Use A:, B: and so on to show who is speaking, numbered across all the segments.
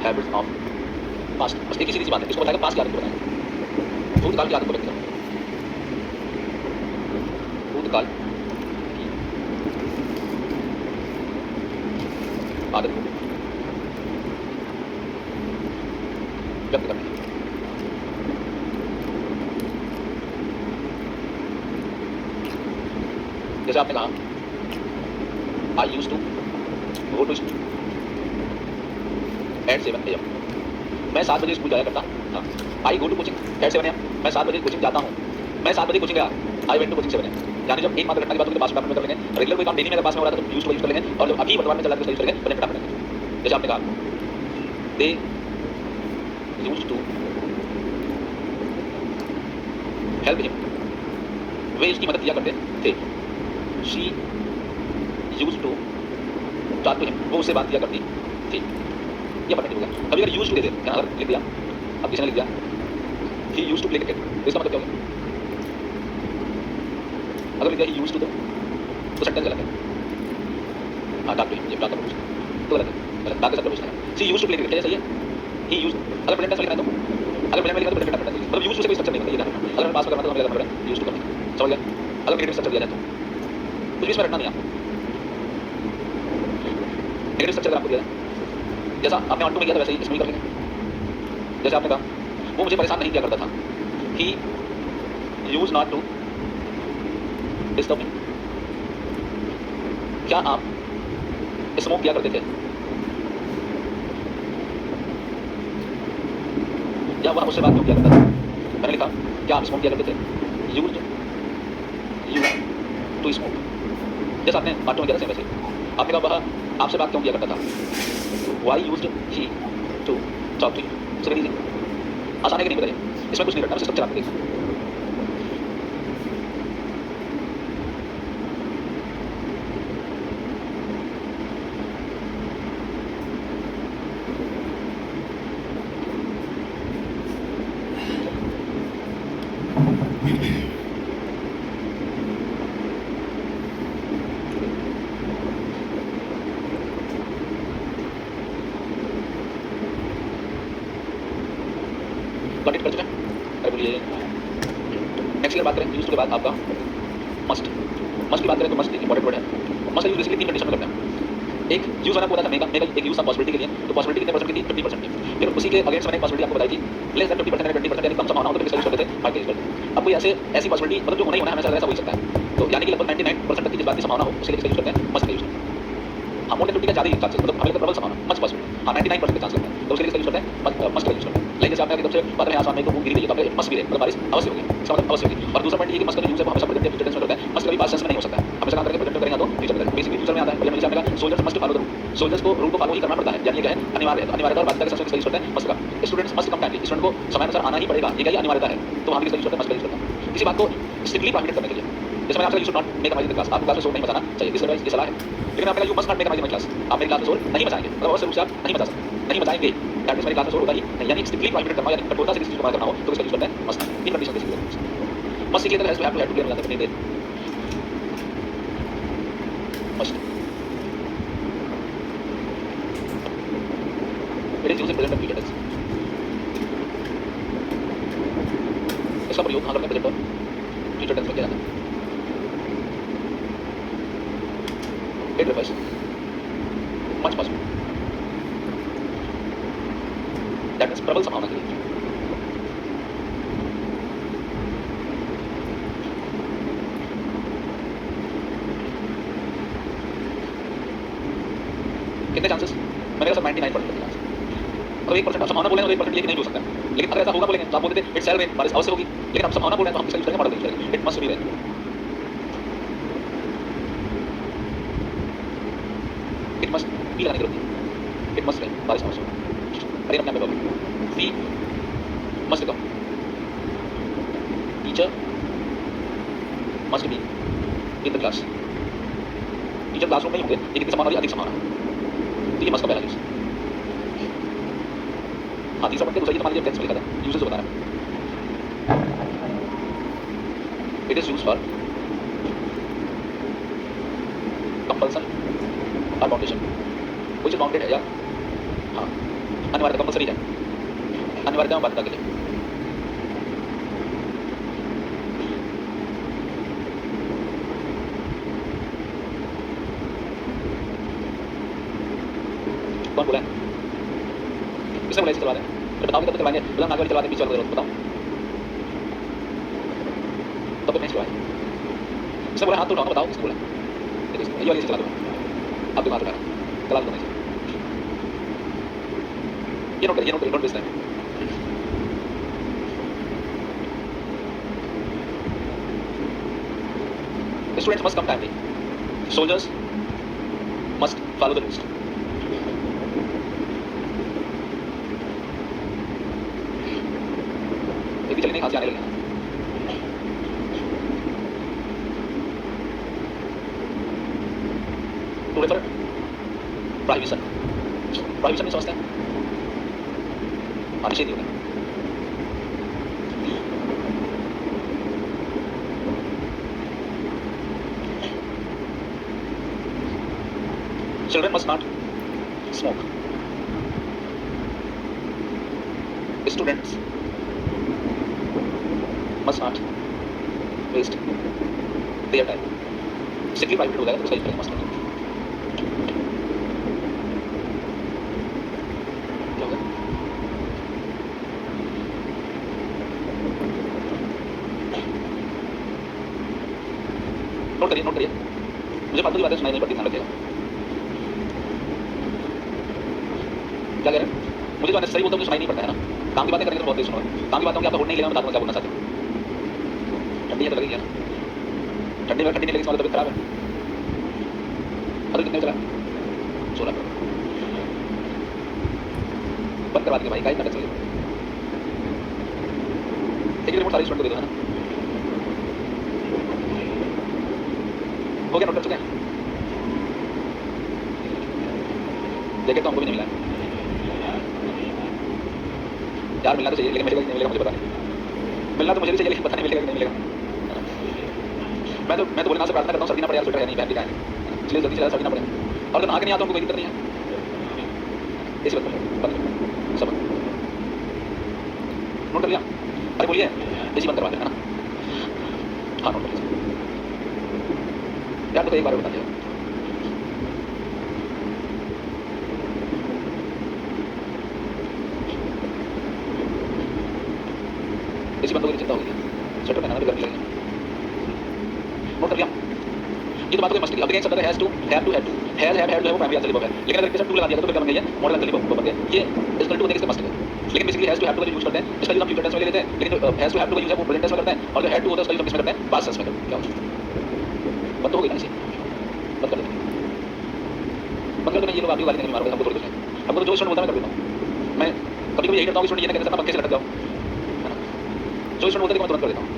A: Habits of past. बस एक ही सीधी सी बात है, इसको बताएगा पास्ट की आदत को बताएगा, भूतकाल की आदत को व्यक्त करो, भूतकाल की आदत को व्यक्त करनी है। जैसे आपने कहा I used to go to school at 7 AM, मैं 7 बजे स्कूल जाया करता था। I go to coaching at 7 AM, मैं 7 बजे कोचिंग जाता हूँ। मैं 7 बजे कोचिंग गया, I went to coaching 7 AM। यानी जब एक मात्र घटना की बात होगी तो पास्ट में कर लेंगे, रेगुलर कोई काम डेली में अगर पास में हो रहा था तो यूज्ड टू यूज कर लेंगे, और जब अभी वर्तमान में चल रहा है तो यूज करेंगे, प्रेजेंट फटाफट करेंगे। जैसे आपने कहा they used to help him, वे इसकी मदद किया करते थे। She used to talk to him, वो उससे बात किया करती थी। ये पता नहीं होगा। कभी अगर यूज्ड टू दे दे, यहाँ अगर लिख दिया, अब किसी ने लिख दिया he used to play cricket, तो इसका मतलब क्या होगा? अगर लिख दिया ही यूज्ड टू तो सेंटेंस गलत है। हाँ टॉक टू हिम, ये टॉक तो गलत है, गलत टॉक के साथ पूछना है। She used to play cricket, सही है। ही यूज्ड, अगर प्रेजेंट टेंस लिखना है तो, अगर प्रेजेंट में लिखना तो प्रेजेंट टेंस लिखना, मतलब यूज्ड टू से कोई स्ट्रक्चर नहीं बनता, ये ध्यान रखना। अगर मैं पास करना तो हमें करना पड़ेगा यूज्ड टू करना, समझ गया? अगर नेगेटिव स्ट्रक्चर दिया जाए तो कुछ भी इसमें रखना नहीं आपको। नेगेटिव स्ट्रक्चर आपको दिया जाए, जैसा आपने ऑन टू में किया था वैसे ही इसमें भी कर लेंगे। जैसे आपने कहा वो मुझे परेशान नहीं किया करता था, he use not to disturb me. क्या आप स्मोक किया करते थे, या वह मुझसे बात क्यों किया करता था? मैंने लिखा क्या आप स्मोक किया करते थे, यूज टू स्मोक। जैसा आपने ऑन टू में किया था वैसे ही आपने कहा वह आपसे बात क्यों किया करता था, why used he to talk to you. So very easy, आसान है कि नहीं बताइए, इसमें कुछ नहीं रखना, बस स्ट्रक्चर आपको देखना। गॉट इट, कर चुके हैं? अरे बोलिए। नेक्स्ट ईयर बात करें यूज टू के बाद आपका मस्ट। मस्ट की बात करें तो मस्ट इंपॉर्टेंट वर्ड है। मस्ट यूज बेसिकली 3 कंडीशन में करते हैं। एक यूज होना बोला था मेगा, मेगा एक यूज था पॉसिबिलिटी के लिए, तो पॉसिबिलिटी कितने परसेंट की थी, 50% की। फिर उसी के अगेंस्ट मैंने पॉसिबिलिटी आपको बताई थी लेस देन 50% या 20%, यानी कम संभावना हो तो किसका यूज करते थे, फाइव का यूज करते थे। अब कोई ऐसी पॉसिबिलिटी मतलब जो होना ही होना है, हमेशा ऐसा हो ही सकता है, तो यानी कि लगभग 99% तक की जिस बात की संभावना हो उसके लिए किसका यूज करते हैं, मस्ट का यूज करते हैं। हाँ मोर देन 50 का ज़्यादा ही चांसेस, मतलब हमें प्रबल संभावना, मच पॉसिबिलिटी, हाँ 99% का चांस लगता है, तो उसके लिए किसका यूज करते हैं, मस्ट का यूज करते हैं। लाइक जैसे आपने एकदम से बादल में आसमान में तो वो गिरी रही है तो आपके मस्ट गिरे, मतलब बारिश अवश्य होगी, इसका मतलब अवश्य होगी। और दूसरा पॉइंट ये कि मस्ट का यूज है हमेशा प्रेजेंट या फ्यूचर टेंस में होता है। मस्ट कभी पास्ट टेंस में नहीं हो सकता है, हमेशा काम करके प्रेजेंट में करेंगे तो फ्यूचर में करेंगे। बेसिकली फ्यूचर में आता है, और जैसे आपने कहा soldiers must follow the rule, soldiers को रूल को फॉलो ही करना पड़ता है, यानी ये क्या है, अनिवार्य है। अनिवार्यता और बाध्यता के साथ यूज करते हैं मस्ट का। Students must come timely, student को समय अनुसार आना ही पड़ेगा, ये क्या है, अनिवार्यता है, तो वहाँ भी किसका यूज करते हैं, मस्ट का यूज करते हैं। किसी बात को स्ट्रिक्टली प्रोहिबिट करने के लिए, जैसे मैंने आपसे you should not make a noise in the class, आपको क्लास में शोर नहीं मचाना चाहिए, दिस एडवाइस, ये सलाह है। लेकिन आपने कहा you must not make a noise in class, आप मेरी क्लास में शोर नहीं मचाएंगे, मतलब अवश्य रूप से आप नहीं मचा सकते, नहीं मचाएंगे, दैट मींस मेरी क्लास में शोर होगा ही नहीं, यानी स्ट्रिक्टली प्रोहिबिट करना, यानी कठोरता से किसी चीज को मना करना हो तो इसका यूज करते हैं must. In condition basically must सीखिए तो हैव टू क्लियर हो जाता है नहीं there must. It is used in present and future tense. इसका प्रयोग कहाँ करते हैं, प्रेजेंट और फ्यूचर टेंस में किया जाता है। It refers much possible, that means प्रबल संभावना के लिए। कितने चांसेस, मैंने कहा सर 99% चांस। अगर 1% आप संभावना बोले तो 1% ये कि नहीं हो सकता, लेकिन अगर ऐसा होगा बोलेंगे तो आप बोलते थे इट्स सेल रेन, बारिश अवश्य होगी, लेकिन आप संभावना बोल रहे हैं तो हम किसका यूज करेंगे, मॉडल यूज करेंगे, it must be rain. It must be लगाने की जरूरत नहीं, इट मस्ट रेन, बारिश अवश्य होगी। अरे अपने आप में she must come, teacher must be in the class, teacher classroom में ही होंगे, ये कितनी संभावना, अधिक संभावना, तो ये मस्ट का पहला यूज। हाँ तीसरा पॉइंट दूसरा, ये मान लीजिए टेंस में लिखा था, यूजेस बता रहा है। It is use for compulsion और बाउंडेशन, कुछ बाउंडेड है या हाँ अनिवार्यता कंपलसरी है, अनिवार्यता बाध्यता के लिए। कौन बोला है? किसने बोला इसे चलवा दें? तो बताओगे तब तो चलवाएंगे, मतलब नागवाड़ी चलवा दें, पीछे चलवा दे, बताओ तब तो नहीं चलवाएं। किसने बोला? हाथ तो उठाओ, बताओ किसने बोला? ये वाली से चला दो, आप हाथ उठाना, चला दो नहीं। ये नोट करिए, नोट करिए, don't waste time. Students must come timely. Soldiers must follow the rules. ये भी चलने खांसी आने लगी। To refer prohibition. Prohibition में समझते हैं? निषेध होगा। Children must not smoke. Students must not waste their time. Strictly prohibited हो जाएगा तो सही करेंगे must not. क्या होगा? नोट करिए, नोट करिए। मुझे फालतू की बातें सुनाई नहीं पड़ती, ध्यान रखिएगा। क्या कह रहे हैं? मुझे तो अननेसेसरी बोलता हूँ, मुझे सुनाई नहीं पड़ता है ना। काम की बातें करेंगे तो बहुत तेज सुनोगे। काम की बातों की आपका होड़ नहीं लेगा, मैं बताऊंगा क्या बोलना चाहते हो। ठंडी है तो लगेगी ना, ठंडी में ठंडी नहीं लगेगी, तबीयत खराब है। अभी कितने चला? 16 बंद करवा देंगे भाई, गाइड करना चाहिए। एक रिमोट सारी स्टूडेंट को दे दो, है ना। हो गया, नोट कर चुके हैं। जैकेट तो हमको भी नहीं मिला है यार, मिलना तो चाहिए लेकिन मिलेगा नहीं मिलेगा मुझे पता नहीं। मिलना तो मुझे भी चाहिए लेकिन पता नहीं मिलेगा कि नहीं मिलेगा। मैं तो भोलेनाथ से प्रार्थना करता हूँ सर्दी ना पड़े यार, स्वेटर है नहीं, पहन के जाएंगे, इसलिए जल्दी से सर्दी ना पड़े। और अगर आगे नहीं आता हूँ कोई दिक्कत नहीं है, ऐसी बात बंद सब नोट कर लिया। अरे बोलिए, ऐसी बंद करवा देना, है ना। हाँ नोट कर लीजिए यार, तो एक बार बता दिया। ऐसी बंदों की चिंता होगी, स्वेटर पहनाना भी गर्मी लगेगी। नोट कर लिया। ये तो बात कोई मस्ती। अब देखिए शब्द has to, have to, had to, has, have, had जो है वो प्राइमरी आंसर वर्ब है, लेकिन अगर इसके साथ टू लगा दिया तो फिर बन गई है मॉडल आंसर वर्ब बन गया। ये इक्वल टू होने के मस्ट है, लेकिन basically has to, have to का यूज करते हैं, इसका यूज हम फ्यूचर टेंस में ले लेते हैं, लेकिन जो हैज टू, हैव टू का यूज है वो प्रेजेंट टेंस में करते हैं, और जो हैड टू होता है उसका यूज हम किसमें करते हैं? पास्ट टेंस में करते हैं। क्या बात तो हो गई ना, इसी बात कर देते हैं। बंद कर दो। ये लोग आपकी गाली नहीं मारोगे, हमको थोड़ी कुछ है। हमको तो जो स्टूडेंट बोलता है मैं कर देता हूँ। मैं कभी-कभी यही करता हूँ कि स्टूडेंट ये ना कहते हैं पंखे से लटक जाओ, है ना। जो स्टूडेंट बोलते हैं मैं तुरंत कर देता हूँ,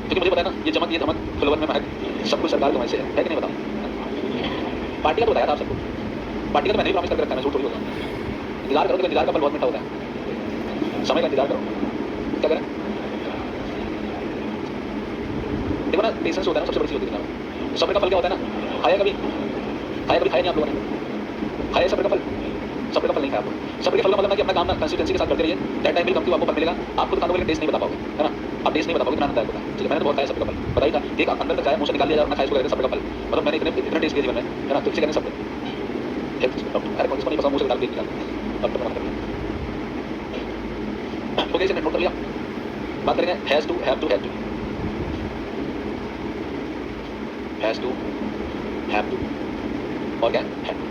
A: क्योंकि मुझे पता है ना ये चमक, ये धमक, फ्लेवर में महक सब कुछ सरकार कमाई से है कि नहीं बताऊँ। पार्टी का तो बताया था आप सबको, पार्टी का तो मैंने भी प्रॉमिस करके रखा है, मैं झूठ थोड़ी होगा। इंतजार करो, तो इंतजार का फल बहुत मीठा होता है, समय का इंतजार करो। क्या करें? देखो ना, पेशेंस होता है ना सबसे बड़ी चीज होती है। सब्र का फल क्या होता है ना, खाया कभी खाया नहीं आप लोगों ने, खाया सब्र का फल? सब्र का फल नहीं खाया आपको। सब्र के फल का मतलब है कि अपना काम ना कंसिस्टेंसी के साथ करते रहिए, दैट टाइम विल कम, आपको फल मिलेगा। आपको दुकानों के टेस्ट नहीं बता पाओगे, है ना। आप टेस्ट नहीं बता पाओगे, कितना आनंददायक होता है। ठीक है, मैंने तो बहुत खाया सब्र का फल, पता ही था। एक अंदर तक जाए, मुंह से निकाल लिया और ना खाया, इसको कहते हैं सब्र का फल। मतलब मैंने इतने टेस्ट किया जीवन में, है ना। तो इसे कहते हैं सब्र। अरे कौन इसको नहीं पसंद, मुंह से निकाल के निकाल अब तो बना कर लिया। तो कैसे नोट कर लिया। बात करेंगे has to, have to, had to, has to, have to और क्या हैड टू।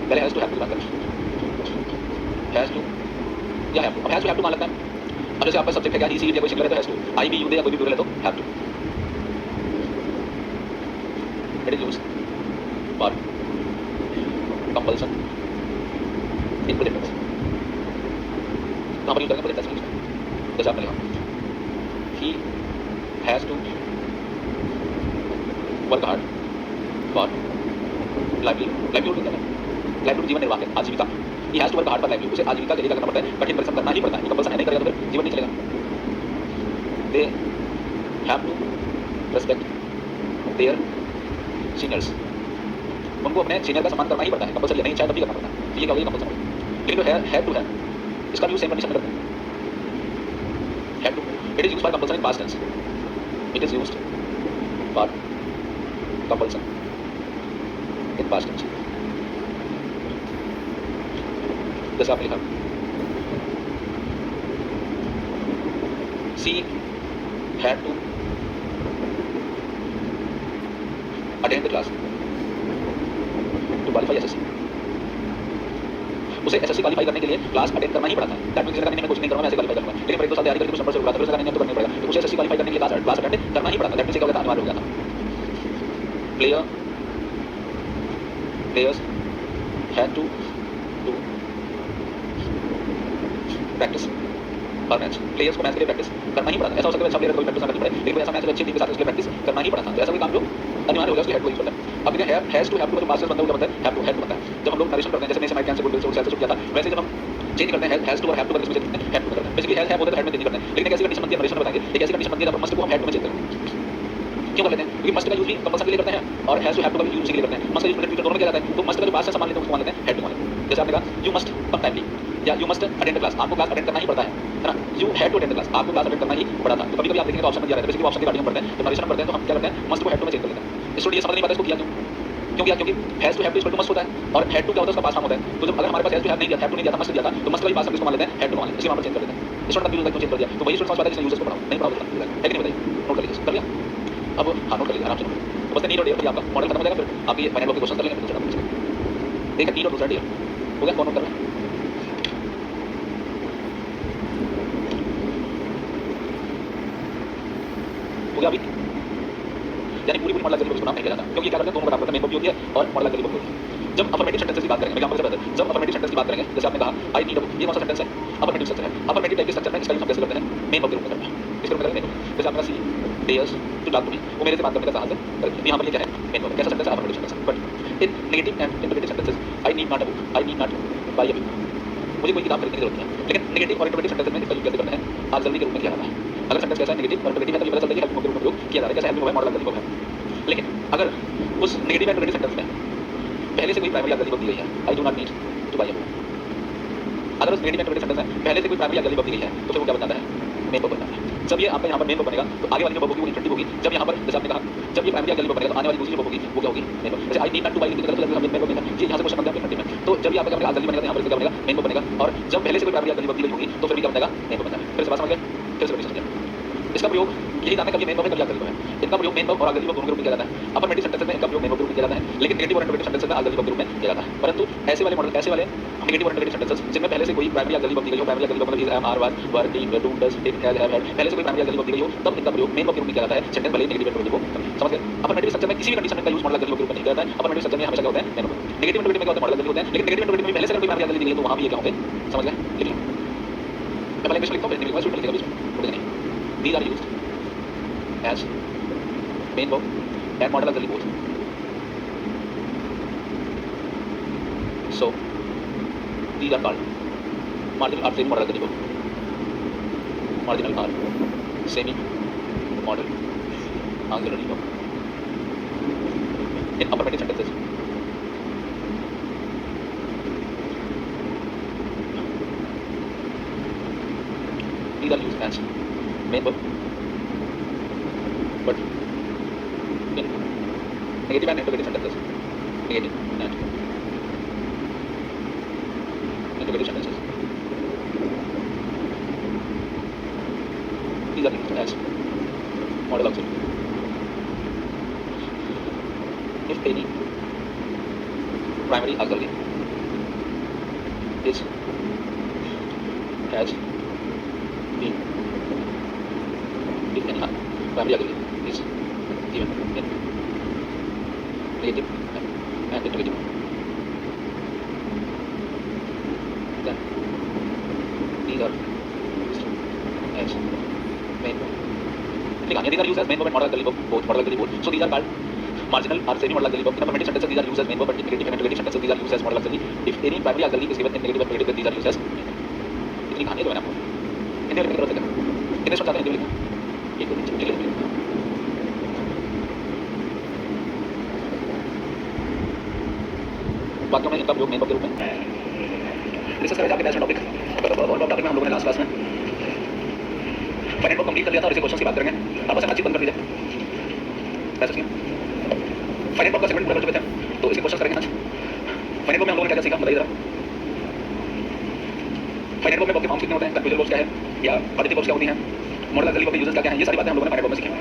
A: पहले हैज टू, हैव टू बात करें। हैज टू या हैव टू। अब हैज टू, हैव टू कहाँ लगता है? अब जैसे आपका सब्जेक्ट है क्या, ही, सी, या कोई सिंगुलर है तो has to, I, b, you they या कोई भी प्लूरल है तो have to. It is used for compulsion in present tense. कहाँ पर यूज करेंगे? प्रेजेंट टेंस में यूज करेंगे। जैसे आपने लिखा he has to work hard for livelihood. Livelihood क्या है? लाइवलीहुड जीवन निर्वाह है, आजीविका। He has to work hard for livelihood, उसे आजीविका के लिए करना पड़ता है, कठिन परिश्रम करना ही पड़ता है। कंपल्सन है, नहीं करेगा तो फिर जीवन नहीं चलेगा। They have to respect their seniors. उनको अपने सीनियर का सम्मान करना ही पड़ता है, कंपलसरी नहीं चाहे तब भी करना पड़ता है, ये क्या होगा कंपलसरी। लेकिन जो है टू है इसका भी सेम कंडीशन में करते हैं, have to it is used for compulsion in past tense, it is used for compulsion in past tense. जैसे आपने लिखा she had to attend the class to qualify SSC, उसे एसएससी क्वालिफाई करने के लिए क्लास अटेंड करना ही पड़ा था। दैट मींस मैं कोचिंग नहीं करूंगा, मैं ऐसे क्वालिफाई करूंगा, लेकिन 1-2 साल तैयारी करके कुछ नंबर से रुका था, फिर उसका नहीं तो करना पड़ेगा, तो उसे एसएससी क्वालिफाई करने के लिए क्लास अटेंड करना ही पड़ा था। दैट मींस क्या हो गया था, अनिवार्य हो गया था। Players had to do practice और मैच, प्लेयर्स को मैच के लिए प्रैक्टिस करना ही पड़ा था। ऐसा हो सकता है अच्छा प्लेयर कोई प्रैक्टिस ना करनी पड़े, लेकिन ऐसा मैच अच्छी टीम के साथ उसके प्रैक्टिस करना ही पड़ा था, तो ऐसा कोई काम जो अनिवार्य हो गया उसके हैड टू यूज करना है। अब ये हैज टू जो पास्ट टेंस बनता है वो बनता है हैव टू बनता है। जब हम लोग नरेशन करते हैं, जैसे मैं से माइक कैन से गुड विल से शुरू किया था, वैसे जब हम चेंज करते हैं हैज टू और हैव टू करके इसमें चेंज करते हैं हैव टू करते हैं। बेसिकली हैव होता है हेड में चेंज करते हैं, लेकिन एक ऐसी कंडीशन बनती है नरेशन में बताएंगे, एक ऐसी कंडीशन बनती है जब मस्ट को हम हैड टू में चेंज करें। क्यों कर लेते हैं? क्योंकि मस्ट का यूज भी कंपलसन के लिए करते हैं और हैज टू हैव टू का भी यूज के लिए करते हैं। मस्ट का यूज फ्यूचर दोनों में किया जाता है, तो मस्ट का जो पास्ट टेंस मान लेते हैं उसको मान लेते हैं हैड टू मान लेते हैं। जैसे आपने कहा यू मस्ट कम टाइमली या यू मस्ट अटेंड क्लास, आपको क्लास अटेंड करना ही पड़ता है ना, you had to attend class, आपको क्लास अटेंड करना ही पड़ा था। तो कभी-कभी आप देखेंगे तो ऑप्शन में दिया रहता है, बेसिकली ऑप्शन के बारे में पढ़ते हैं, तो नरेशन पढ़ते हैं तो हम क्या करते हैं मस्ट को हैड टू में चेंज कर लेते हैं। स्टूडेंट ये समझ नहीं पाता इसको किया क्यों किया, क्योंकि has to have to equal to must होता है और हैड टू क्या होता है उसका पास्ट फॉर्म होता है। तो जब अगर हमारे पास हैज टू हैव नहीं दिया, हैव टू नहीं दिया था, मस्ट दिया था, तो मस्ट का भी पास्ट फॉर्म इसको मान लेते हैं हैड टू मान लेते हैं, इसलिए वहां पर चेंज कर देते हैं। स्टूडेंट का यूज लाइक चेंज कर दिया, तो वही स्टूडेंट समझ पाता है जिसने यूजर्स को पढ़ाओ नहीं पढ़ाओ है कि नहीं बताइए, नोट कर लीजिए, कर लिया। अब हाँ नोट कर लीजिए आराम से, तो बस नीड और डेयर आपका मॉडल खत्म हो जाएगा, फिर आप ये फाइनल ब्लॉक के क्वेश्चन कर लेंगे, दूसरा पूछेंगे। एक है नीड और दूसरा डेयर, हो गया, कौन नोट कर रहा है? हो गया अभी, यानी पूरी मॉडल गरीब उसको नाम नहीं दिया जाता, क्योंकि क्या करते हैं दोनों का नाम मेन बॉडी होती है और मॉडल गरीब होती है। जब अफर्मेटिव सेंटेंस की बात करेंगे, एग्जांपल से बताते हैं, जब अफर्मेटिव सेंटेंस की बात करेंगे, जैसे आपने कहा आई नीड, ये कौन सा सेंटेंस है? अफर्मेटिव स्ट्रक्चर है। अफर्मेटिव टाइप के स्ट्रक्चर में इसका यूज हम कैसे करते हैं? मेन बॉडी के रूप में करते हैं। इसके रूप में करते हैं, जैसे आपका she dares to talk to me, वो मेरे से बात करने का साहस करें, यहाँ पर ये क्या है? Main body. कैसा सेंटेंस है? Affirmative sentence. But in negative and interpretive sentences, I need not a book, I need not buy a book, मुझे कोई किताब खरीदने की जरूरत नहीं है। लेकिन नेगेटिव और इंटरप्रेटिव सेंटेंस में इसका यूज कैसे करते हैं? आज जल्दी के रूप में किया जाता है। अगर सेंटेंस कैसा है नेगेटिव और इंटरप्रेटिव है तो ये पता चलता है कि हेल्पिंग के रूप में प्रयोग किया जा रहा है, जैसे हेल्पिंग है, मॉडल गरीब है। लेकिन अगर उस नेगेटिव एंड इंटरप्रेटिव सेंटेंस में पहले से कोई प्राइमरी या गरीब दी गई है, I do not need to buy a book, अगर उस नेगेटिव एंड इंटरप्रेटिव सेंटेंस में पहले से कोई प्राइमरी या गरीब दी गई है, तो फिर वो क्या बन जाता है? मेन वर्ब बन जाता है। जब ये आपका यहाँ पर मेन वर्ब बनेगा तो आगे वाली जो वर्ब होगी वो इंफिनिटिव होगी। जब यहाँ पर जैसे आपने कहा जब ये प्राइमरी या गरीब बनेगा तो आने वाली दूसरी वर्ब होगी वो क्या होगी? Main verb. जैसे I need not to buy की तरफ से हम मेन वर्ब बनेगा, ये यहाँ से क्वेश्चन बनता है इंफिनिटिव में। तो जब ये आपका आज जल्दी बनेगा तो यहाँ पर क्या बनेगा? मेन वर्ब बनेगा, और जब पहले से कोई प्राइमरी या गरीब दी गई होगी तो फिर भी क्या बनेगा? मेन वर्ब बनेगा। फिर से बात समझ गए? फिर से समझिए इसका प्रयोग यही जानना है, कभी मेन वर्ब है कभी गरीब है। इनका प्रयोग मेन वर्ब और गरीब दोनों के रूप में किया जाता है। अफर्मेटिव सेंटेंस में इनका प्रयोग मेन वर्ब के रूप में किया जाता है, लेकिन नेगेटिव और इंटरप्रेटिव सेंटेंस में गरीब के रूप में किया जाता है। परंतु ऐसे वाले मॉडल, ऐसे वाले नेगेटिव और इंटरप्रेटिव सेंटेंसेस जिनमें पहले से कोई प्राइमरी या गरीब दी गई हो, प्राइमरी या गरीब मतलब is am are was were डी do does did has have had, पहले से कोई प्राइमरी या गरीब दी गई हो तब इनका प्रयोग मेन वर्ब के रूप में किया जाता है। सेंटेंस भले नेगेटिव इंटरप्रेटिव हो, समझ गए? अफर्मेटिव स्ट्रक्चर में किसी भी कंडीशन में का यूज मॉडल गरीब के रूप में नहीं किया जाता है। अफर्मेटिव स्ट्रक्चर में हमेशा क्या होता है? Main verb. नेगेटिव इंटरप्रेटिव में क्या होता है? मॉडल गरीब होते हैं, लेकिन नेगेटिव इंटरप्रेटिव में पहले से कोई प्राइमरी या गरीब दी गई है तो वहां भी ये क्या होंगे? समझ गए? लिख लो, मैं पहले इंग्लिश में लिखता हूं, फिर इंग्लिश में लिखेगा बीच में, ठीक है? These are used as main verb and modal auxiliary both. So these are called marginal or semi modal auxiliary verb. Marginal or semi modal auxiliary verb in affirmative sentences. These are used as main verb, but in negative and interrogative sentences, negative and interrogative sentences, these are used as modal auxiliary. If any primary auxiliary is has been, if any primary auxiliary is given in negative and interrogative, then these are used as main verb. These are used as main verb and modal auxiliary verb, both modal auxiliary both. So these are called marginal or semi modal auxiliary verb. In affirmative sentences these are used as main verb, but in negative and interrogative sentences these are used as modal auxiliary. If any primary auxiliary is given in negative and interrogative, these are used as main verb. इतनी कहानी है तो मैंने आपको हिंदी में लिखने की जरूरत है क्या? कितने शब्द आते हैं हिंदी में लिखना? एक दो तीन चार लिखना। वाक्यों में इनका प्रयोग मेन वर्ब के रूप में डिस्कस करें आपके टॉपिक और टॉपिक में हम लोगों ने लास्ट क्लास में फाइनल वर्ब कंप्लीट कर लिया था और इसे क्वेश्चंस की बात करेंगे। आपस में बातचीत बंद कर लीजिए ऐसा क्यों फाइनल वर्ब का सेगमेंट पूरा कर चुके थे तो इसके क्वेश्चंस करेंगे आज। फाइनल वर्ब में हम लोगों ने क्या सीखा बताइए जरा। फाइनल वर्ब में वर्ब के फॉर्म्स कितने होते हैं, कंफ्यूजन वर्ब्स क्या है या पॉजिटिव वर्ब्स क्या होती हैं, मॉडल ऑक्सिलरी वर्ब के यूजेस क्या हैं, ये सारी बातें हम लोगों ने फाइनल वर्ब में सीखी।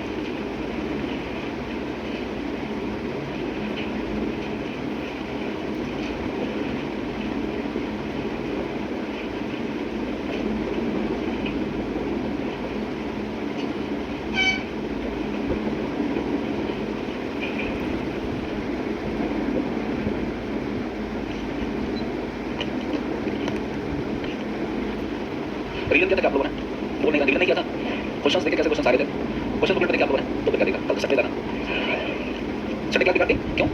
A: रिवीजन किया था आप लोगों ने, वो नहीं रिवीजन नहीं किया था, क्वेश्चंस देखे कैसे क्वेश्चंस आ रहे थे, क्वेश्चन बुक देखे आप लोगों ने तो क्या देगा कल संडे जाना संडे क्लास दिखाती क्यों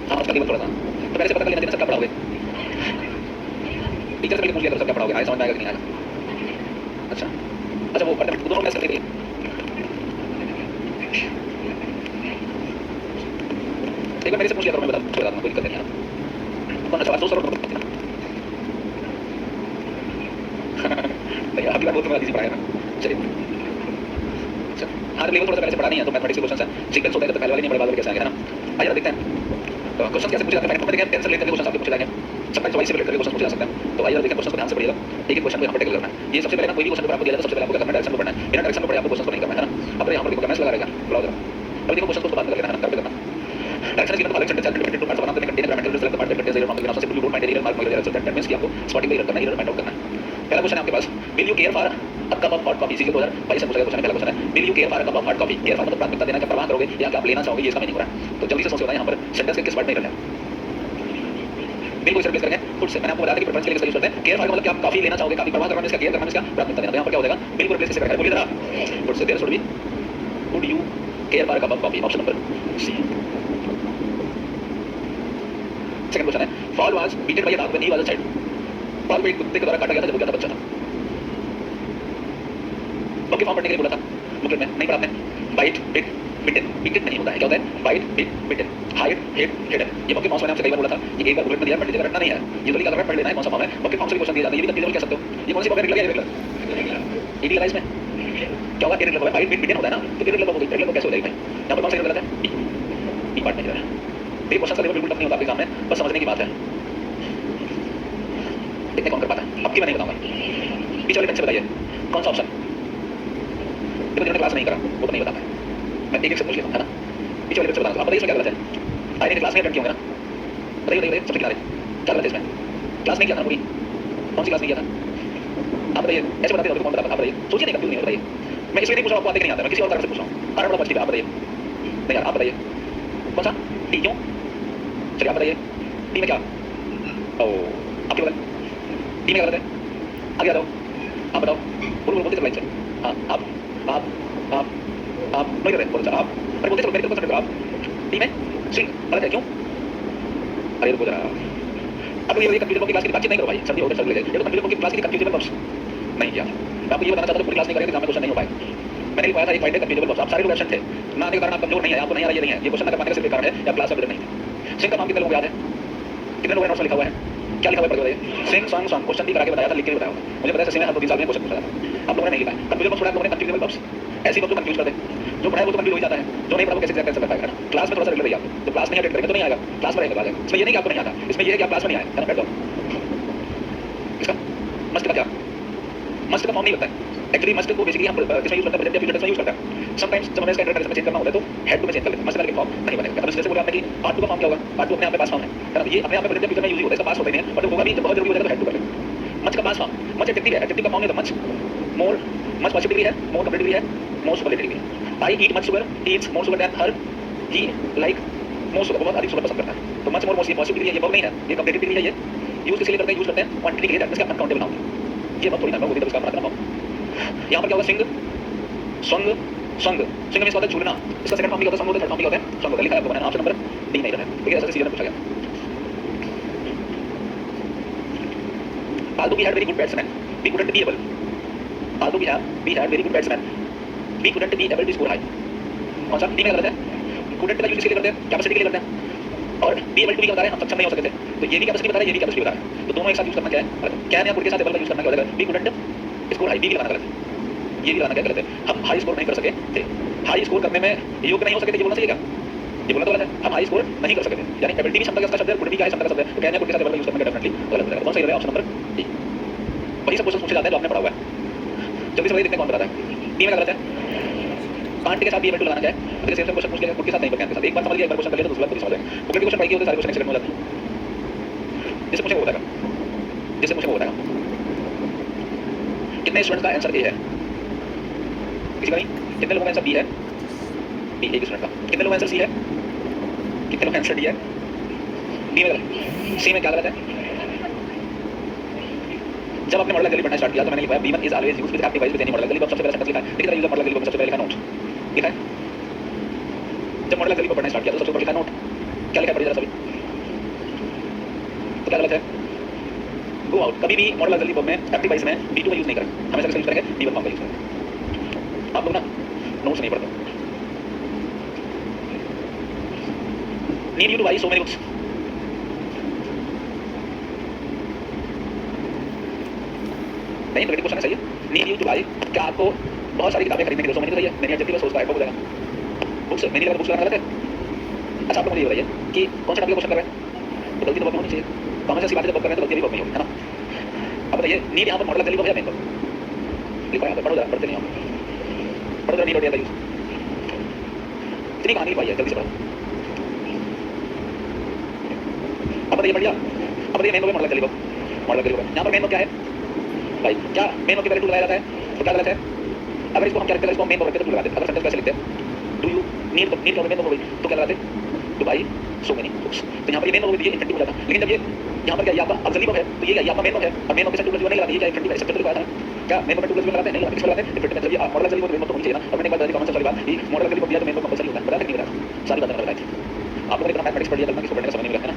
A: हाँ आज कल थोड़ा था तो पहले से पता कर लेना चाहिए सब क्या पढ़ाओगे, टीचर से पहले पूछ लिया सब क्या पढ़ाओगे, आया समझ में आएगा कि नहीं आएगा। अच्छा अच्छा वो दोनों क्लास करते थे एक बार मेरे से पूछ लिया करो मैं बता दूंगा कोई दिक्कत नहीं है। कौन अच्छा सोच रहा नहीं अगली बार बहुत इजी पढ़ाया ना चलिए अच्छा हाँ लेवल थोड़ा सा पहले से पढ़ा नहीं है तो मैथमेटिक्स के क्वेश्चन है सीक्वेंस होता है तो पहले वाले नहीं बड़े वाले कैसे आएंगे है ना। आइए देखते हैं तो क्वेश्चन कैसे पूछे जाते हैं देखिए टेंशन लेकर क्वेश्चन आपके पूछे जाएंगे सबका चॉइस से लेकर क्वेश्चन पूछे जा सकते हैं। तो आइए देखिए क्वेश्चन को ध्यान से पढ़िएगा एक एक क्वेश्चन को यहाँ पर टेकल करना है। ये सबसे पहले ना कोई भी क्वेश्चन आपको दिया जाए सबसे पहले आपको करना डायरेक्शन को पढ़ना है, बिना डायरेक्शन को पढ़े आपको क्वेश्चन को नहीं करना है ना। अब यहाँ पर देखो मैच लगा रहेगा ब्राउजर अभी देखो क्वेश्चन को बात कर लेना है ना करना डायरेक्शन गिवन अलग सेंटेंस डिपेंडेंट टू पार्ट्स बनाते हैं container mental result part container zero not से you don't mind area mark mind area that means कि आपको स्पॉटिंग एरर करना है, एरर फाइंड आउट करना है। पहला क्वेश्चन है आपके पास will you care for a cup of hot coffee, इसी के 2022 से पूछा गया क्वेश्चन है। पहला क्वेश्चन है will you care for a cup of hot coffee, care for मतलब प्राथमिकता देना, क्या परवाह करोगे या क्या आप लेना चाहोगे, ये इसका मीनिंग हो रहा है। तो जल्दी से सोचो यहाँ पर सेंटेंस के किस वर्ड में रहना है बिल्कुल इसे रिप्लेस करेंगे खुद से। मैंने आपको बताया कि प्रेफरेंस के लिए यूज करते हैं केयर फॉर मतलब कि आप काफी लेना चाहोगे, काफी परवाह करना, इसका केयर करना, इसका प्राथमिकता देना। तो यहाँ पर क्या हो जाएगा बिल्कुल रिप्लेस कैसे करेंगे बोलिए जरा खुद से there should be would you care for a cup of coffee option number C. Second question है Paul was beated by a dog when he was a child, Paul को एक कुत्ते के द्वारा काटा गया था जब वो क्या था बच्चा था। ओके फॉर्म पढ़ने के लिए बोला था बुकलेट में नहीं पढ़ा आपने बाइट बिट बिटन बिटेड नहीं होता है क्या होता है बाइट बिट बिटन हाइड हिट हिडन। ये बॉक्स फॉर्म मैंने आपसे कई बार बोला था ये एक बार बुकलेट में दिया पढ़ लीजिएगा रटना नहीं है ये तो लिखा कर पढ़ लेना है कौन सा फॉर्म है बॉक्स फॉर्म से क्वेश्चन दिया जाता है ये भी कंफ्यूजन कह सकते हो। ये कौन सी फॉर्म है रेगुलर रेगुलर इडियलाइज में क्या होगा इरेगुलर बाइट बिट बिटन होता है ना तो इरेगुलर हो गई रेगुलर कैसे हो जाएगी यहां पर कौन सा गलत है बी पार्ट नहीं है। ये क्वेश्चन का लेवल बिल्कुल टफ नहीं होता आपके सामने बस समझने की बात है देखते कौन कर पाता है। अब की मैं नहीं बताऊंगा पीछे वाले बेंच से बताइए कौन सा ऑप्शन देखो जिन्होंने क्लास नहीं करा वो तो नहीं बता पाए मैं एक एक से पूछ लेता हूं है ना पीछे वाले बेंच से बताऊंगा आप बताइए इसमें क्या गलत है। आए ने क्लास में अटेंड किया होंगे ना बताइए बताइए सबसे किनारे क्या गलत है इसमें क्लास नहीं किया था पूरी कौन सी क्लास नहीं किया था आप बताइए ऐसे बताते हो कौन बता आप बताइए सोचिए नहीं कंफ्यूज नहीं बताइए मैं इसलिए नहीं पूछ रहा आपको आते नहीं आता मैं किसी और तरह से पूछ रहा हूं अरे बड़ा बच्ची आप बताइए नहीं यार आप बताइए कौन सा डी क्यों चलिए आप बताइए डी में क्या ओ आपके बगल डी में गलत है आगे आ जाओ आप बताओ बोलो बोलते चलो लाइन हाँ आप नहीं कर रहे बोलो आप अरे बोलते चलो मेरे को पसंद आप डी में स्विंग गलत है क्यों अरे रुको जरा अब ये कंप्यूटर की क्लास की बातचीत नहीं करो भाई सर्दी हो गई सर्दी लगे ये तो कंप्यूटर की क्लास की कंफ्यूजन बॉक्स नहीं किया मैं आपको ये बताना चाहता हूं पूरी क्लास नहीं करेंगे एग्जाम में क्वेश्चन नहीं हो पाए मैंने लिखवाया था एक फाइंड कंफ्यूजन बॉक्स आप सारे लोग एब्सेंट थे ना आने के कारण आप कमजोर नहीं है आपको नहीं आ रहा ये नहीं है ये क्वेश्चन का पाने का सिर्फ कारण है या क्लास का बिल्डर नहीं थे। सिंह का नाम कितने लोग याद है कितने लोगों ने नोट्स लिखा हुआ है क्या लिखा हुआ है पढ़ के बताइए सिंह सॉन्ग सॉन्ग क्वेश्चन भी करा के बताया था लिख के बताया मुझे पता है सिंह ने 2-3 साल में क्वेश्चन पूछा था आप लोगों ने नहीं लिखा है कंफ्यूजन बॉक्स थोड़ा लोगों ने कंफ्यूजन बॉक्स ऐसी को तो कंफ्यूज कर दे जो पढ़ा है वो तो कंफ्यूज हो जाता है जो नहीं पढ़ा वो कैसे एग्जैक्ट कर पाएगा क्लास में थोड़ा सा रेगुलर रहिए आप तो क्लास नहीं अटेंड करेंगे तो नहीं आएगा क्लास में रहेगा इसमें ये नहीं कि आपको नहीं आता इसमें ये है कि आप क्लास में नहीं आए है ना बैठ जाओ इसका मस्ट का क्या मस्ट का फॉर्म नहीं लगता है एक्चुअली मस्ट को बेसिकली हम किसमें यूज करते हैं प्रेजेंट या फ्यूचर टेंस में यूज करते हैं समटाइम्स जब हमें इसका इंटरनेट में चेंज करना होता है तो हेड टू में चेंज कर लेते हैं मस्ट का फॉर्म नहीं बनेगा। अब जैसे बोला आपने कि पार्ट 2 का फॉर्म क्या होगा पार्ट 2 अपने आप में पास फॉर्म है ये अपने आप में प्रेजेंट या फ्यूचर में यूज होता है इसका पास होता ही नहीं है बट होगा भी जब बहुत जरूरी हो जाएगा तो हेड टू कर लेते मच का पास फॉर्म मच एडजेक्टिव है एडजेक्टिव का फॉर्म है तो मच मोर मच पॉजिटिव है मोर कंपेटिटिव है मोर सुपरलेटिव है I eat much sugar he eats more sugar than her he like more sugar बहुत अधिक शुगर पसंद करता है तो मच मोर मोर ये पॉजिटिव है ये वर्ब नहीं है ये कंपेटिटिव है ये यूज किसके लिए करते हैं यूज करते हैं क्वांटिटी के लिए दैट मींस अनकाउंटेबल नाउन ये बात थोड़ी ना होगी तो इसका मतलब यहां पर क्या होगा सिंग संग संग सिंग में इसका होता है झूलना इसका सेकंड फॉर्म क्या होता है संग होता है थर्ड फॉर्म क्या होता है संग होता है लिखा है आपको मैंने ऑप्शन नंबर डी नहीं रहा है ठीक है ऐसा सीजन में पूछा गया although we had very good batsmen we couldn't be able although we had very good batsmen we couldn't be able to score high कौन सा डी में गलत है couldn't का यूज किसके लिए करते हैं कैपेसिटी के लिए करते हैं और बी एबल टू भी बता रहे हैं हम सक्षम नहीं हो सकते थे, तो ये भी कैपेसिटी बता रहा है, ये भी कैपेसिटी बता रहा है, तो दोनों एक साथ यूज करना क्या है, कैन या कुड के साथ एबल का यूज करना क्या हो जाएगा, b couldn't score high, b भी लगाना गलत है, ये भी लगाना क्या गलत है, हम हाई स्कोर नहीं कर सके थे, हाई स्कोर करने में योग्य नहीं हो सके थे, ये बोलना चाहिए क्या, ये बोलना तो गलत है, हम हाई स्कोर नहीं कर सकते, यानी एबिलिटी भी क्षमता का शब्द है, कुड भी क्या है क्षमता का शब्द है, तो कैन या कुड के साथ एबल का यूज करना डेफिनेटली गलत हो जाएगा, कौन सही रहेगा, ऑप्शन नंबर डी। वही सब क्वेश्चन पूछे जाते हैं जो आपने पढ़ा हुआ है, जल्दी से वही देखते हैं कौन बताता है, बी में गलत है, कांट के साथ बी एबल टू लगाना क्या है, अगर सेम क्वेश्चन पूछ लिया कुड के साथ नहीं पर कैन के साथ, एक बार समझ लिया, एक बार क्वेश्चन कर लिया तो दूसरा बार समझ जाएगा, बुक के क्वेश्चन पढ़ के होते सारे क्वेश्चन एक सेकंड में हो जाते हैं, जिससे पूछे वो बताएगा, जिससे पूछे वो बताएगा, कितने स्टूडेंट का आंसर ए है, किसी का नहीं, कितने लोगों का आंसर बी है, बी एक स्टूडेंट का, कितने लोगों का आंसर सी है, कितने लोगों का आंसर डी है, बी में गलत, सी में क्या गलत है, जब आपने मॉडल गली पढ़ना स्टार्ट किया तो मैंने लिखा है B1 is always used with active voice with any model गली, सबसे पहला सेंटेंस लिखा है, देखिए यूजर मॉडल गली को सबसे पहले लिखा नोट लिखा है, जब मॉडल गली पढ़ना स्टार्ट किया तो सबसे ऊपर लिखा नोट, क्या लिखा है पढ़िए जरा सभी, तो क्या गलत है, गो आउट, कभी भी मॉडल गली में एक्टिव वॉइस में B2 का यूज नहीं करें, हमेशा किसका यूज करेंगे, B1 फॉर्म का यूज करेंगे, आप लोग ना नोट्स नहीं पढ़ते, need you to buy so many books, नहीं नेगेटिव क्वेश्चन है, सही है, नीड यू टू बाय, क्या आपको बहुत सारी किताबें खरीदने की जरूरत नहीं है, मेरी ऑब्जेक्टिव सोच का है, हो जाएगा बुक्स मेरी लगा बुक्स लगाना गलत है, अच्छा आप लोग मुझे ये बताइए कि कौन सा टॉपिक क्वेश्चन कर रहे हैं, तो गलती तो होनी चाहिए, कॉमन सेंस की बातें जब कर रहे हैं तो गलती भी होनी है ना, अब बताइए नीड यहाँ पर मॉडल गली को है मेन पर लिखो, यहाँ पर पढ़ो जरा, पढ़ते नहीं हम पढ़ो जरा, नीड होती है यूज, इतनी कहानी लिखवाई है, जल्दी से पढ़ो, अब बताइए बढ़िया, अब बताइए मेन को मॉडल गली को, मॉडल गली को यहाँ पर मेन को क्या है भाई, क्या मेन के पहले टू लगाया जाता है, तो क्या गलत है, अगर इसको हम क्या करते हैं, इसको मेन रखते हैं तो लगाते हैं, अगर सेंटेंस कैसे लिखते हैं, डू यू नीड मेन हो गई तो क्या लगाते हैं, to buy so many books, तो यहाँ पर ये मेन हो गई, ये इंफिनिटिव हो जाता, लेकिन जब ये यहाँ पर क्या ये आपका ऑक्सिलरी वर्ब है, तो ये क्या ये आपका मेन वर्ब है, और मेन के साथ टू प्लस वन नहीं लगाते, ये क्या इंफिनिटिव है, सबसे लगाता है क्या main verb two plus one लगाते हैं, नहीं लगाते, किस लगाते हैं इंफिनिटिव, जब ये मॉडल गली वर्ब मेन वर्ब तो होनी चाहिए ना, और मैंने एक बात कॉमन सेंस वाली बात, ये मॉडल गली वर्ब दिया तो मेन वर्ब कंपलसरी होता है, पता है नहीं पता, सारी बातें बताई थी आप लोगों ने, इतना मैथमेटिक्स पढ़ लिया कल, इसको पढ़ने का समझ नहीं मिला है ना,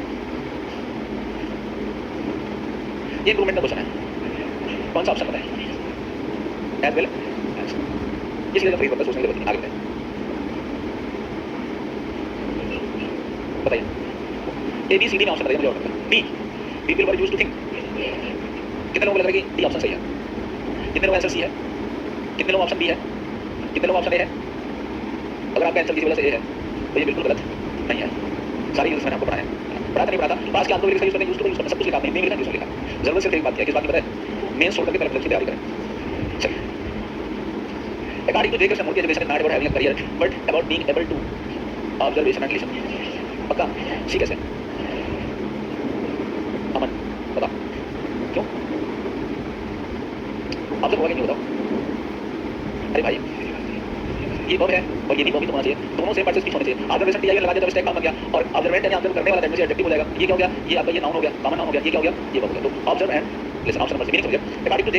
A: ये इंप्रूवमेंट का क्वेश्चन है, कौन सा ऑप्शन बताएं, एज वेल ये सीधा फ्री वर्ब सोचने की जरूरत नहीं, आगे बताइए ए बी सी डी में ऑप्शन बताइए मुझे, order b people were used to think, कितने लोगों को लग रहा है कि डी ऑप्शन सही है, कितने लोग आंसर सी है, कितने लोग ऑप्शन बी है, कितने लोग ऑप्शन ए है, अगर आपका आंसर किसी वजह से ए है तो ये बिल्कुल गलत नहीं है, सारी यूज मैंने आपको पढ़ाया पढ़ा नहीं पढ़ा था, पास के आपको यूज करके यूज करके सब कुछ लिखा नहीं लिखा, यूज लिखा, जरूरत सिर्फ एक बात है, किस बात की पता है, मेन सोल्डर की तरफ की तैयारी करें, चलिए according to J. Krishnamurti, education is not about having a career but about being able to observation and listen, पक्का सी कैसे, अमन बताओ क्यों, आप सब होगा कि नहीं बताओ, अरे भाई ये वर्ब है और ये भी वर्ब ही तो होना चाहिए, दोनों सेम पार्टिसिपेट होने चाहिए, ऑब्जर्वेशन टीआई लगा दिया तो स्टैक काम बन गया, और ऑब्जर्वेंट यानी ऑब्जर्व करने वाला दैट मींस एडजेक्टिव हो जाएगा, ये क्या हो गया, ये आपका ये नाउन हो गया, कॉमन नाउन हो गया, ये क्या हो गया, ये वर्ब हो गया, तो observe and listen, option number C meaning समझिए, अकॉर्डिंग टू J.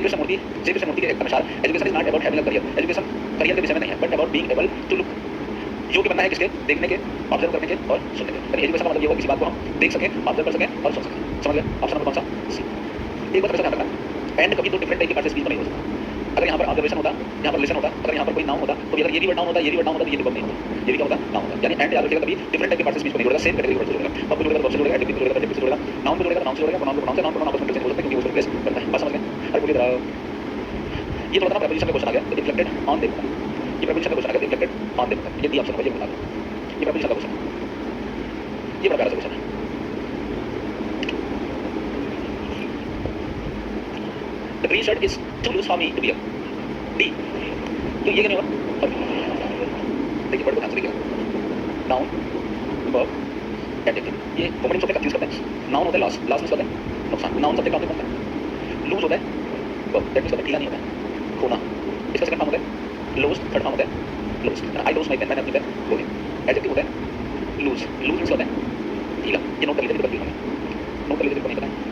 A: Krishnamurti के अनुसार education is not about having a career, education career के विषय में नहीं है, but about being able to look, जो कि बनना है किसके, देखने के, ऑब्जर्व करने के और सुनने के, यानी एजुकेशन का मतलब ये होगा किसी बात को हम देख सकें, ऑब्जर्व कर सकें और सुन सकें, समझ गए, ऑप्शन नंबर कौन सा सी, एक बात ध्यान रखना, एंड कभी दो डिफरेंट टाइप के पार्ट से स्पीच नहीं हो सकता, अगर यहाँ पर ऑब्जर्वेशन होता, यहाँ पर लिसन होता, अगर यहाँ पर कोई नाउन होता, तो अगर ये भी वर्ड नाउन होता, ये भी वर्ड नाउन होता, तो ये वर्ब नहीं होता, ये भी क्या होता, नाउन होता, यानी एंड याद रखिएगा कभी डिफरेंट टाइप के पार्ट से स्पीच नहीं होगा, सेम कैटेगरी वर्ड से जुड़ेगा, वर्ब से जुड़ेगा, वर्ब से जुड़ेगा, एडजेक्टिव से जुड़ेगा, एडजेक्टिव से जुड़ेगा, नाउन से जुड़ेगा, नाउन से जुड़ेगा, प्रोनाउन से नाउन से आपस में कैसे हो सकता है, क्योंकि वो प्लेस करता है, बात समझ गए, अरे बोलिए जरा, ये थोड़ा ना प्रीपोजिशन का क्वेश्चन आ गया, रिफ्लेक्टेड ऑन देखो, ये प्रीपोजिशन का क्वेश्चन आ गया, रिफ्लेक्टेड ऑन देखो, ये डी ऑप्शन है, ये बता दो, ये प्रीपोजिशन का क्वेश्चन, ये बड़ा प्यारा सा क्वेश्चन है, the green shirt is too loose for me to wear, D, तो ये क्या नहीं होगा, देखिए वर्ड को ध्यान से देखिए, नाउन वर्ब एडजेक्टिव, ये होमोनिम्स होते हैं, कंफ्यूज करते हैं, नाउन होता है लॉस, लॉस मींस होता है नुकसान, नाउन सब्जेक्ट ऑब्जेक्ट होता है, लूज होता है वर्ब दैट मींस ढीला नहीं होता है, खोना, इसका सेकंड फॉर्म होता है लूज, थर्ड फॉर्म होता है loose, I lose my pen, मैंने अपनी पेन खो दी, एडजेक्टिव होता है लूज, लूज मींस होता है ढीला, ये नोट कर लीजिए, नोट कर लीजिए, नहीं पता है,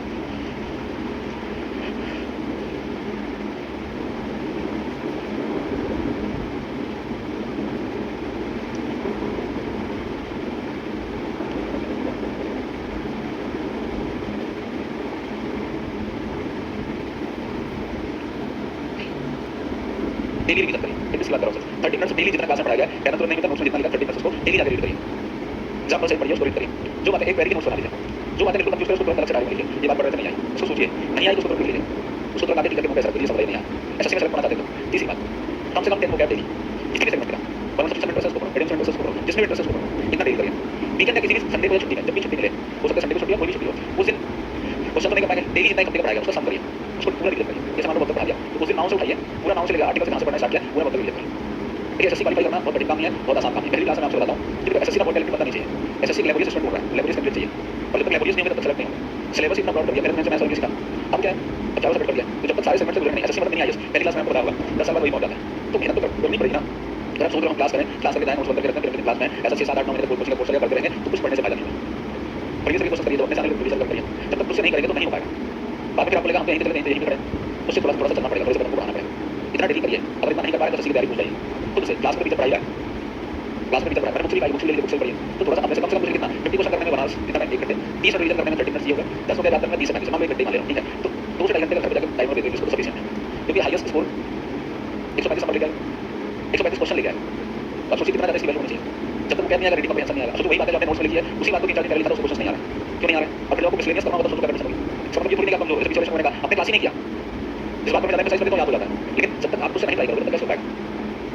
A: डेली रिवीजन करिए, डेली से बात करो, 30 मिनट्स डेली जितना क्लास में पढ़ाया गया है, कहना तो नहीं पता, नोट्स में जितना लिखा 30 मिनट्स उसको डेली जाकर रीड करिए, एग्जांपल से पढ़िए, उसको रीड करिए, जो बातें एक पैर की नोट्स बना लीजिए, जो बातें बिल्कुल कंफ्यूज करें उसको तुरंत अलग से डायरी में लिखिए, ये बात पढ़ने से नहीं आई उसको सोचिए, नहीं आई तो उसको तुरंत लिख लीजिए, उसको तुरंत आगे टिक करके कैसे रख दीजिए, समझ नहीं आया एसएससी में सेलेक्ट करना चाहते हो। तीसरी बात, कम से कम 10 वोकैब डेली, इसके लिए सेगमेंट करा, वरना सबसे इंटरेस्ट है उसको पढ़ो, मीडियम इंटरेस्ट है उसको पढ़ो, जिसमें इंटरेस्ट है उसको पढ़ो, इतना डेली करिए। वीकेंड का किसी भी संडे को या छुट्टी है, जब भी छुट्टी मिले, हो सकता है संडे को छुट्टी हो, कोई भी छुट्टी हो, उस दिन क्वेश्चन तो नहीं कर पाएंगे, डेली जितना एक हफ्ते का पढ़ाएगा उसका सम करिए, उसको पूरा रिवीजन करिए। जैसे मान लो वक्त पढ़ा दिया तो उस दिन नाम से उठाइए, पूरा नाम से लेकर आर्टिकल से कहां से पढ़ना स्टार्ट किया, पूरा वक्त रिवीजन करिए। देखिए एसएससी क्वालीफाई करना बहुत कठिन काम नहीं है, बहुत आसान काम है। पहली क्लास में आपको बताता हूं कि एसएससी का बहुत टैलेंट पता नहीं चाहिए, एसएससी लेबोरियस स्टूडेंट बोल रहा है, लेबोरियस कंप्लीट चाहिए, और जब तक लेबोरियस नहीं होगा तब तक सेलेक्ट नहीं होगा। सिलेबस इतना ब्रॉड कर दिया, पहले मैंने मैथ्स सीखा, अब क्या है, अब चारों सब्जेक्ट कर दिया, तो जब तक सारे सेगमेंट से गुजरे नहीं, एसएससी मतलब नहीं आईएएस, पहली क्लास में आपको बताया होगा 10 साल बाद वही पहुंच जाता है, तो मेहनत तो करनी पड़ेगी ना। अगर आप सोच रहे हो क्लास करें, क्लास करके जाएं, नोट्स बंद करके रखते हैं, फिर क्लास में ऐसा 6 7 8 9 महीने तक कोर्स कोर्स करके पढ़ते रहेंगे तो कुछ पढ़ने से फायदा नहीं होगा। पढ़िए सभी कोशिश करिए, तो अपने सामने रिवीजन करिए, जब तक उससे नहीं करेंगे तो नहीं हो पाएगा। बाद में फिर आपको लगा हम तो यहीं चले गए, यहीं करें, उससे थोड़ा सा चलना पड़ेगा, थोड़ा सा कदम को बढ़ाना पड़ेगा, इतना डेली करिए। अगर इतना नहीं कर पा रहे तो एसएससी की तैयारी भूल जाइए, खुद से क्लास में टीचर पढ़ाइएगा, क्लास में टीचर पढ़ाएगा, बुक्स भी बुक्स ले बुक्स पढ़िए, तो थोड़ा सा अपने से कम मुझे कितना 50 क्वेश्चन करने में बनारस कितना टाइम, 1 घंटे, 30 रिवीजन करने में 30 मिनट चाहिए होगा, 10 को याद करने में 30 सेकंड, मान लो 1 घंटे मान ले रहा हूं, ठीक है, तो 2 से 2.5 घंटे का घर पे जाकर टाइमर दे दीजिए, उसको सफिशिएंट है, क्योंकि हाईएस्ट स्कोर 135 नंबर लेके आए, 135 क्वेश्चन लेके आए, अब सोचिए कितना ज्यादा इसकी वैल्यू होनी चाहिए। जब तक कैप नहीं आएगा, रीडिंग कॉम्प्रिहेंशन नहीं आएगा, सोचो वही बातें जो आपने नोट्स में लिखी है उसी बात को 3 4 दिन पहले लिखा था, उसको क्वेश्चन नहीं आ रहा है, क्यों नहीं आ रहा है, अब फिर लोगों को मिसलेनियस करना होगा तो सोचो कैपेसिटी इसका मतलब ये थोड़ी नहीं कि आप कमजोर हो, पीछे का आपने क्लास ही नहीं किया, इस बात को मैं ज्यादा एक्सरसाइज करके तो याद हो जाता है, लेकिन जब तक आप उससे नहीं ट्राई करोगे तब कैसे हो पाएगा।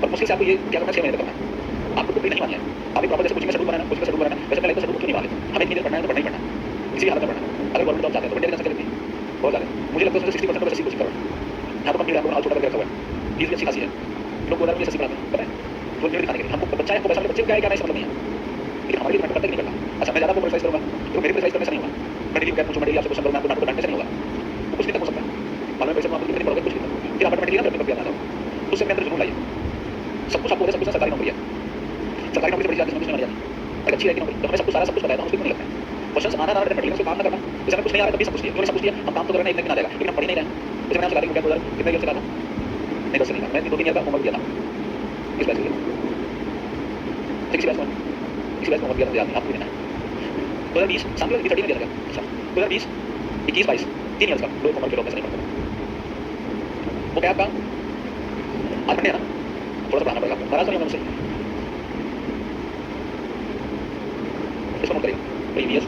A: और मुश्किल से आपको ये क्या करना 6 महीने तक करना है, आपको कुछ नहीं मानिए, आप एक प्रॉपर जैसे कोचिंग का शेड्यूल बनाना, कोचिंग का शेड्यूल बनाना, वैसे पहले तो शेड्यूल क्यों नहीं माने, हमें इतनी देर पढ़ना है तो पढ़ना ही पढ़ना है, किसी भी हालत में पढ़ना है। अगर गवर्नमेंट जॉब चाहते हैं तो इंडिया की लगती है बहुत ज़्यादा, मुझे लगता है 60% तो एसएससी कोचिंग करो, यहाँ पर कंप्लीट आपको हाल छोटा करके रखा हुआ है, फीस भी अच्छी खासी है, लोग बोला एसएससी पढ़ाते हैं, पता है वो दिखाने के लिए हमको बच्चा है, आपको पैसा मिले, बच्चे को क्या है क्या नहीं समझ नहीं है, लेकिन हमारे लिए तो करता ही नहीं करता। अच्छा मैं ज़्यादा प्रेशराइज करूँगा तो मेरे प्रेशराइज करने से नहीं होगा, मैं डेली क्या पूछूँ, मैं डेली आपसे क्वेश्चन करूँ, मैं आपको नाटक बनाने से नहीं होगा, तो कुछ भी तक हो सकता है, मालूम है पैसे आपको कितने पड़ोगे कुछ भी तक, फिर ऑटोमेटिकली ना अपने आना हो, तो उससे अपने अंदर जुनून लाइए, सब कुछ आपको सब कुछ सरकारी नौकरी है, सरकारी नौकरी से बड़ी जाती है, नहीं जाती, अगर अच्छी रहेगी नौकरी तो हमें सब कुछ सारा सब कुछ बताया था, उसको क्यों नहीं लगता है, क्वेश्चन आना ना पढ़िए, उसको काम ना करना, जैसे हमें कुछ नहीं आ रहा तभी सब कुछ दिया, उन्होंने सब कुछ दिया, हम काम तो कर रहे हैं, एक दिन आ जाएगा, लेकिन हम पढ़ ही नहीं रहे हैं, जैसे मैंने आपसे कहा था कि कितने ईयर से कहा था, नहीं 10 से नहीं, मैं 2-3 ईयर का होमवर्क दिया था, इस बैच के लिए, इसी बैच में होमवर्क दिया था, याद नहीं आपको देना है 2020 सामने 2013 में दिया था, अच्छा 2020 21 22 3 ईयर्स का दो होमवर्क के लोग में से नहीं पढ़ते, वो क्या आपका आज पढ़ने है ना, थोड़ा सा पढ़ाना पड़ेगा आपको, नाराज नहीं होगा मुझसे, इसको नोट करिए, previous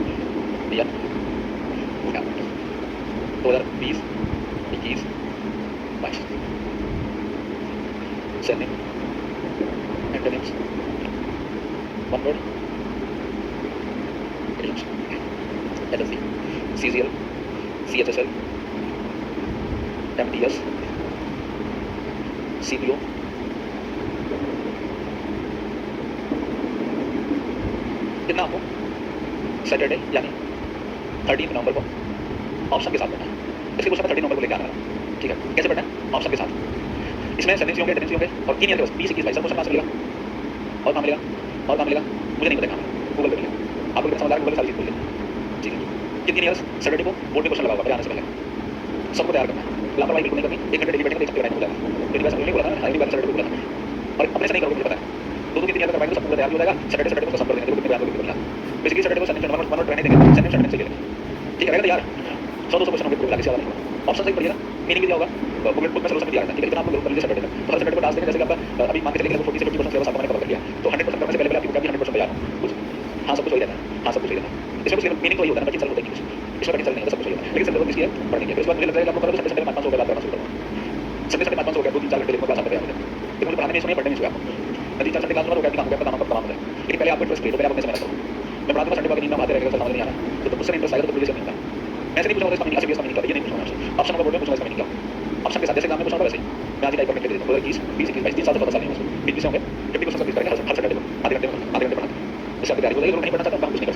A: year 2020 21 22 surname, antonyms, one word, idioms, LSD, CCL, CHSL, MTS, CPO, कितना आपको सैटरडे यानी 13 नवंबर को ऑप्शन के साथ पढ़ना है, इसके क्वेश्चन 13 नवंबर को लेकर आना है, ठीक है, कैसे पढ़ना है ऑप्शन के साथ, इसमें सेंटेंस होंगे, अटेंडेंस होंगे, और 3 ईयर के बस 20 21 22 सब क्वेश्चन कहां से मिलेगा, और कहां मिलेगा, और कहां मिलेगा, मुझे नहीं पता कहां है, गूगल पे मिलेगा, आपको कितना समझ आ रहा है, गूगल पे सारी चीज मिलेगी, ठीक है। कितनी ईयर्स सैटरडे को बोर्ड में क्वेश्चन लगा होगा आने से पहले, सबको तैयार करना है, लापरवाही बिल्कुल नहीं करनी, 1 घंटे डेली बैठेंगे तो 1 हफ्ते हो जाएगा, मेरी बात समझ नहीं बोला था, हाईली बात सैटरडे को बोला था, और अपने से नहीं करोगे मुझे पता है, 2-3 ईयर तक करवाएंगे तो सब पूरा तैयार हो जाएगा, सैटरडे को सब कर देंगे, देखो कितने बयान होंगे कितना, बेसिकली सैटरडे को सैटरडे को 1 ट्रेनिंग देंगे, सैटरडे से लेंगे, ठीक है, रहेगा तैयार 100-200 क्वेश्चन होंगे, लागे से ज्यादा नहीं होगा, ऑप्शन सही पढ़िए ना, मीनिंग क्या होगा, बुक में सोल्यूशन दिया रहता है, ठीक है, इतना आपको जरूरत पड़ेगी सैटरडे तक, तो हर सैटरडे को टास्क देंगे, जैसे कि आपका अभी मान के चलिए 40 से 50% सिलेबस आपको मैंने कवर कर लिया, तो 100% करने से पहले आपकी बुक भी 100% तैयार हो, कुछ हाँ सब कुछ वही रहता है, हाँ सब कुछ वही रहता है, इसमें कुछ मीनिंग तो वही होता है ना, बच्चे चल होता है कुछ, इसमें बच्चे चल नहीं होता, सब कुछ वही होता है, लेकिन सिलेबस किसी है पढ़ने के, फिर उसके बाद मुझे लगता है कि आपको करो तो संडे 500 रुपये बात करना शुरू करो, संडे 500 हो गया, 2-3-4 घंटे क्लास आते हैं, लेकिन मुझे पढ़ाने में इसमें पढ़ने में आपको नदी 4 संडे क्लास हो गया कि काम हो गया, काम कब है, लेकिन पहले आपको इंटरेस्ट क्रिएट हो, पहले आप अपने समय करो, मैं पढ़ा दूंगा संडे को नींद में आते रहेगा, समझ नहीं आ रहा तो उससे इंटरेस्ट आएगा तो प्रीवियस नहीं होता, मैं ऐसे नहीं पूछूंगा इसका मीनिंग सीरियस मीनिंग क्या, ये नहीं पूछूंगा आपसे, ऑप्शन नंबर बोर्ड में पूछूंगा इसका मीनिंग क्या, ऑप्शन के साथ जैसे एग्जाम में पूछा वैसे ही मैं आज ही टाइप करके दे देता हूं, 2020 20 21 22 3 साल से 14 साल नहीं है, 20 से होंगे 50 क्वेश्चन कंप्लीट करेंगे, हर सैटरडे को आधे घंटे पढ़ाते हैं, इससे आपकी तैयारी हो जाएगी, अगर नहीं पढ़ना चाहते हैं तो हम कुछ नहीं कर